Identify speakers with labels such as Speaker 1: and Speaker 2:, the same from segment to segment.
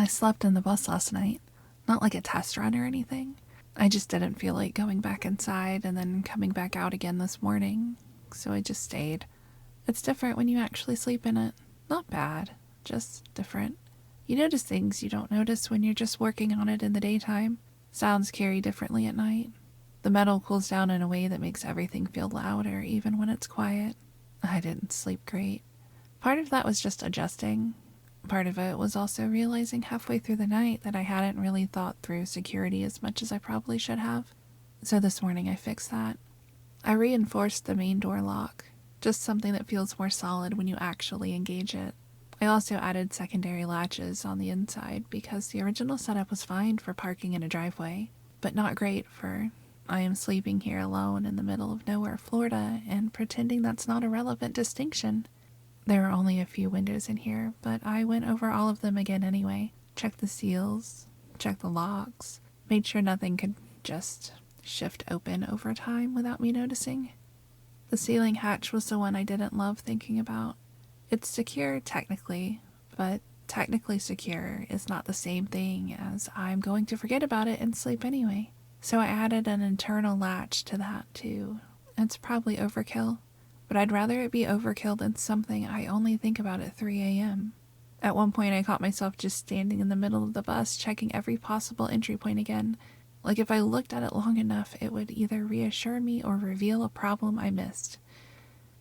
Speaker 1: slept in the bus last night. Not like a test run or anything. I just didn't feel like going back inside and then coming back out again this morning, so I just stayed. It's different when you actually sleep in it. Not bad, just different. You notice things you don't notice when you're just working on it in the daytime. Sounds carry differently at night. The metal cools down in a way that makes everything feel louder, even when it's quiet. I didn't sleep great. Part of that was just adjusting. Part of it was also realizing halfway through the night that I hadn't really thought through security as much as I probably should have. So this morning I fixed that. I reinforced the main door lock, just something that feels more solid when you actually engage it. I also added secondary latches on the inside because the original setup was fine for parking in a driveway, but not great for I am sleeping here alone in the middle of nowhere, Florida, and pretending that's not a relevant distinction. There are only a few windows in here, but I went over all of them again anyway. Checked the seals, checked the locks, made sure nothing could just shift open over time without me noticing. The ceiling hatch was the one I didn't love thinking about. It's secure technically, but technically secure is not the same thing as I'm going to forget about it and sleep anyway. So I added an internal latch to that too. It's probably overkill, but I'd rather it be overkill than something I only think about at 3 a.m. At one point I caught myself just standing in the middle of the bus checking every possible entry point again. Like if I looked at it long enough, it would either reassure me or reveal a problem I missed.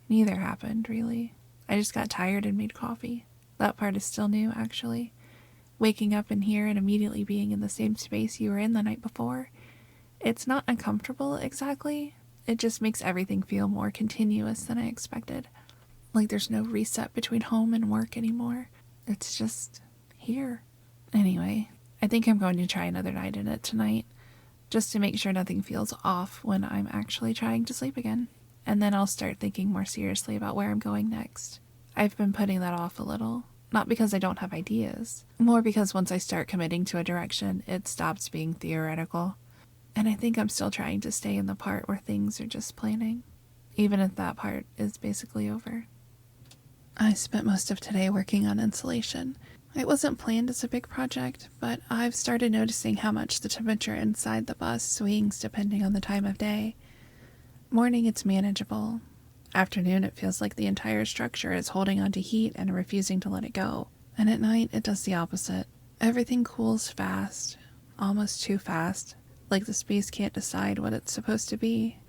Speaker 1: Neither happened, really. I just got tired and made coffee. That part is still new, actually. Waking up in here and immediately being in the same space you were in the night before. It's not uncomfortable exactly. It just makes everything feel more continuous than I expected. Like there's no reset between home and work anymore. It's just here. Anyway, I think I'm going to try another night in it tonight, just to make sure nothing feels off when I'm actually trying to sleep again. And then I'll start thinking more seriously about where I'm going next. I've been putting that off a little. Not because I don't have ideas. More because once I start committing to a direction, it stops being theoretical. And I think I'm still trying to stay in the part where things are just planning, even if that part is basically over. I spent most of today working on insulation. It wasn't planned as a big project, but I've started noticing how much the temperature inside the bus swings depending on the time of day. Morning, it's manageable. Afternoon, it feels like the entire structure is holding onto heat and refusing to let it go. And at night, it does the opposite. Everything cools fast, almost too fast. Like the space can't decide what it's supposed to be.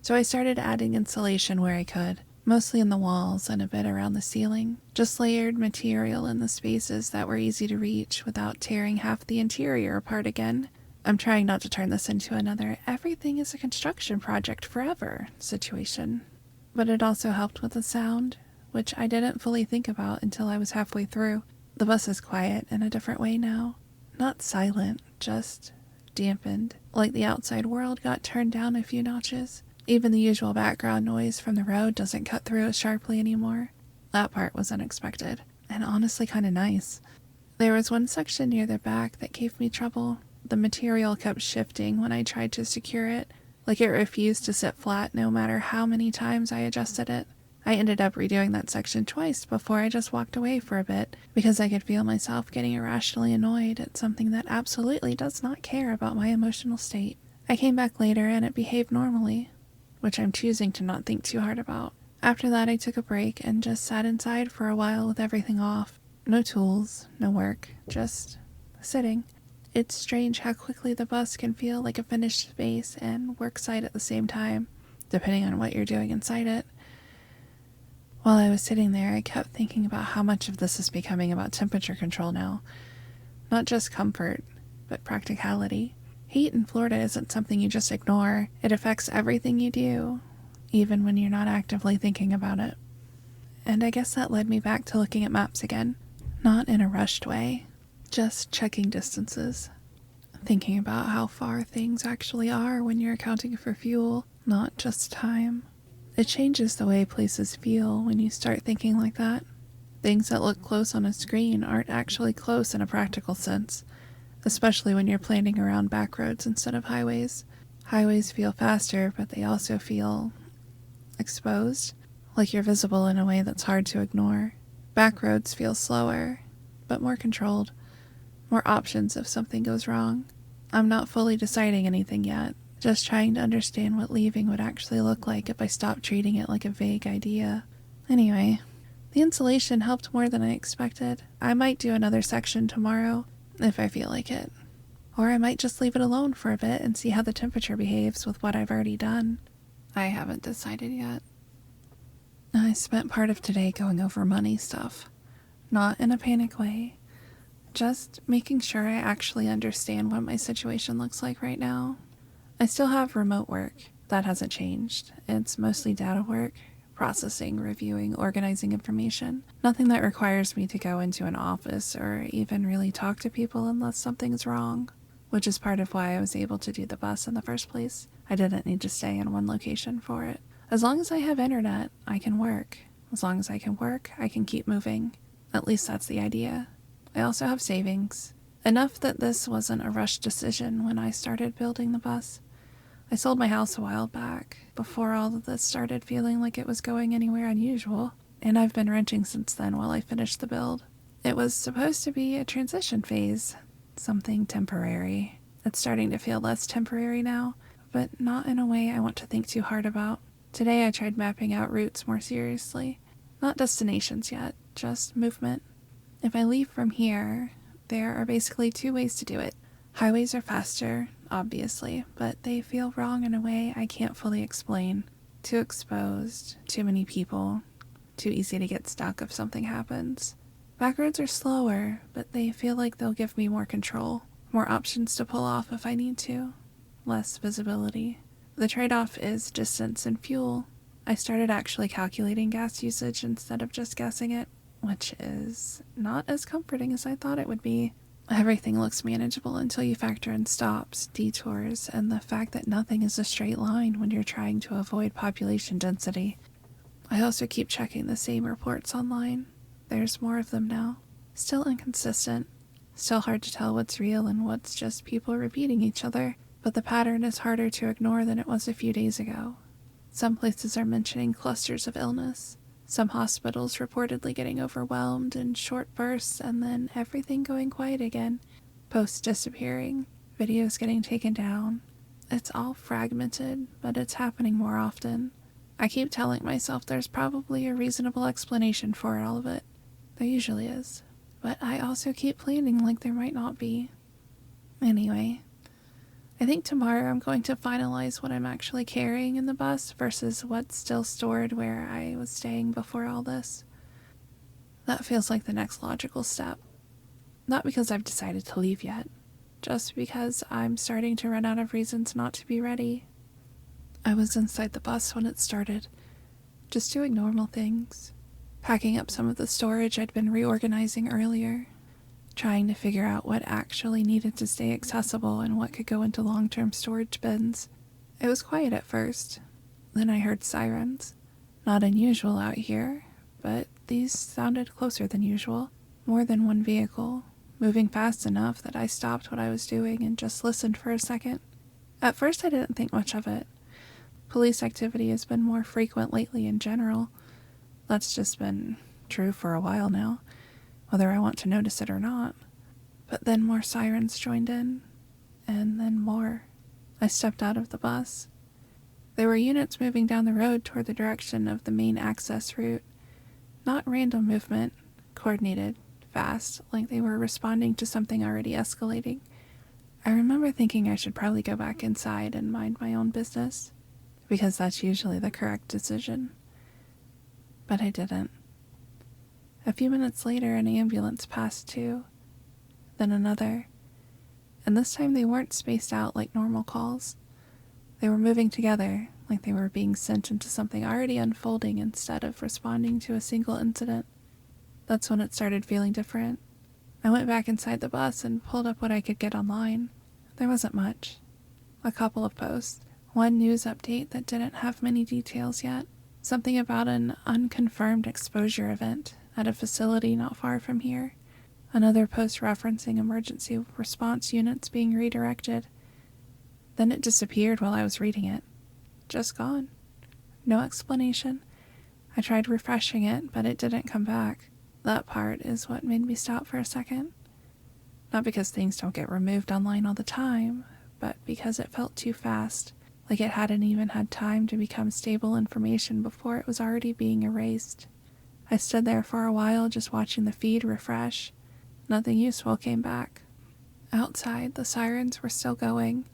Speaker 1: So I started adding insulation where I could, mostly in the walls and a bit around the ceiling. Just layered material in the spaces that were easy to reach without tearing half the interior apart again. I'm trying not to turn this into another everything is a construction project forever situation. But it also helped with the sound, which I didn't fully think about until I was halfway through. The bus is quiet in a different way now. Not silent, just dampened, like the outside world got turned down a few notches. Even the usual background noise from the road doesn't cut through as sharply anymore. That part was unexpected, and honestly kind of nice. There was one section near the back that gave me trouble. The material kept shifting when I tried to secure it, like it refused to sit flat no matter how many times I adjusted it. I ended up redoing that section twice before I just walked away for a bit, because I could feel myself getting irrationally annoyed at something that absolutely does not care about my emotional state. I came back later and it behaved normally, which I'm choosing to not think too hard about. After that, I took a break and just sat inside for a while with everything off. No tools, no work, just sitting. It's strange how quickly the bus can feel like a finished space and work site at the same time, depending on what you're doing inside it. While I was sitting there, I kept thinking about how much of this is becoming about temperature control now. Not just comfort, but practicality. Heat in Florida isn't something you just ignore. It affects everything you do, even when you're not actively thinking about it. And I guess that led me back to looking at maps again. Not in a rushed way, just checking distances. Thinking about how far things actually are when you're accounting for fuel, not just time. It changes the way places feel when you start thinking like that. Things that look close on a screen aren't actually close in a practical sense, especially when you're planning around back roads instead of highways. Highways feel faster, but they also feel exposed, like you're visible in a way that's hard to ignore. Back roads feel slower, but more controlled. More options if something goes wrong. I'm not fully deciding anything yet, just trying to understand what leaving would actually look like if I stopped treating it like a vague idea. Anyway, the insulation helped more than I expected. I might do another section tomorrow, if I feel like it. Or I might just leave it alone for a bit and see how the temperature behaves with what I've already done. I haven't decided yet. I spent part of today going over money stuff. Not in a panic way. Just making sure I actually understand what my situation looks like right now. I still have remote work. That hasn't changed. It's mostly data work, processing, reviewing, organizing information. Nothing that requires me to go into an office or even really talk to people unless something's wrong, which is part of why I was able to do the bus in the first place. I didn't need to stay in one location for it. As long as I have internet, I can work. As long as I can work, I can keep moving. At least that's the idea. I also have savings. Enough that this wasn't a rushed decision when I started building the bus. I sold my house a while back, before all of this started feeling like it was going anywhere unusual, and I've been renting since then while I finished the build. It was supposed to be a transition phase, something temporary. It's starting to feel less temporary now, but not in a way I want to think too hard about. Today I tried mapping out routes more seriously. Not destinations yet, just movement. If I leave from here, there are basically two ways to do it. Highways are faster, obviously, but they feel wrong in a way I can't fully explain. Too exposed, too many people, too easy to get stuck if something happens. Back roads are slower, but they feel like they'll give me more control, more options to pull off if I need to, less visibility. The trade-off is distance and fuel. I started actually calculating gas usage instead of just guessing it, which is not as comforting as I thought it would be. Everything looks manageable until you factor in stops, detours, and the fact that nothing is a straight line when you're trying to avoid population density. I also keep checking the same reports online. There's more of them now. Still inconsistent. Still hard to tell what's real and what's just people repeating each other, but the pattern is harder to ignore than it was a few days ago. Some places are mentioning clusters of illness. Some hospitals reportedly getting overwhelmed in short bursts and then everything going quiet again. Posts disappearing, videos getting taken down. It's all fragmented, but it's happening more often. I keep telling myself there's probably a reasonable explanation for all of it. There usually is. But I also keep planning like there might not be. Anyway, I think tomorrow I'm going to finalize what I'm actually carrying in the bus versus what's still stored where I was staying before all this. That feels like the next logical step. Not because I've decided to leave yet, just because I'm starting to run out of reasons not to be ready. I was inside the bus when it started, just doing normal things, packing up some of the storage I'd been reorganizing earlier, trying to figure out what actually needed to stay accessible and what could go into long-term storage bins. It was quiet at first. Then I heard sirens. Not unusual out here, but these sounded closer than usual. More than one vehicle, moving fast enough that I stopped what I was doing and just listened for a second. At first I didn't think much of it. Police activity has been more frequent lately in general. That's just been true for a while now, whether I want to notice it or not. But then more sirens joined in, and then more. I stepped out of the bus. There were units moving down the road toward the direction of the main access route. Not random movement, coordinated, fast, like they were responding to something already escalating. I remember thinking I should probably go back inside and mind my own business, because that's usually the correct decision. But I didn't. A few minutes later, an ambulance passed too, then another, and this time they weren't spaced out like normal calls. They were moving together, like they were being sent into something already unfolding instead of responding to a single incident. That's when it started feeling different. I went back inside the bus and pulled up what I could get online. There wasn't much. A couple of posts. One news update that didn't have many details yet. Something about an unconfirmed exposure event at a facility not far from here. Another post referencing emergency response units being redirected. Then it disappeared while I was reading it. Just gone. No explanation. I tried refreshing it, but it didn't come back. That part is what made me stop for a second. Not because things don't get removed online all the time, but because it felt too fast, like it hadn't even had time to become stable information before it was already being erased. I stood there for a while just watching the feed refresh. Nothing useful came back. Outside, the sirens were still going.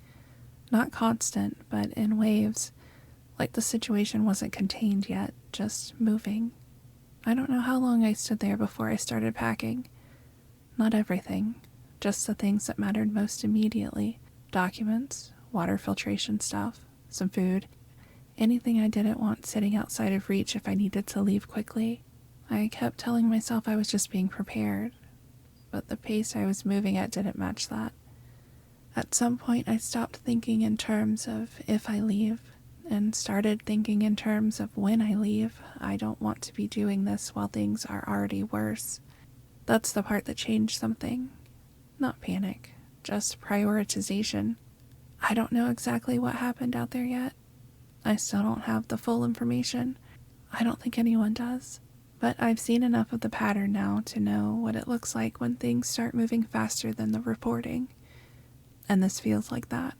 Speaker 1: Not constant, but in waves. Like the situation wasn't contained yet, just moving. I don't know how long I stood there before I started packing. Not everything, just the things that mattered most immediately. Documents, water filtration stuff, some food, anything I didn't want sitting outside of reach if I needed to leave quickly. I kept telling myself I was just being prepared, but the pace I was moving at didn't match that. At some point, I stopped thinking in terms of if I leave, and started thinking in terms of when I leave. I don't want to be doing this while things are already worse. That's the part that changed something. Not panic, just prioritization. I don't know exactly what happened out there yet. I still don't have the full information. I don't think anyone does. But I've seen enough of the pattern now to know what it looks like when things start moving faster than the reporting. And this feels like that.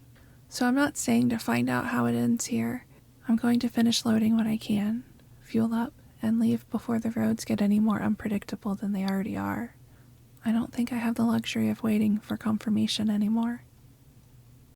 Speaker 1: So I'm not saying to find out how it ends here. I'm going to finish loading what I can, fuel up, and leave before the roads get any more unpredictable than they already are. I don't think I have the luxury of waiting for confirmation anymore.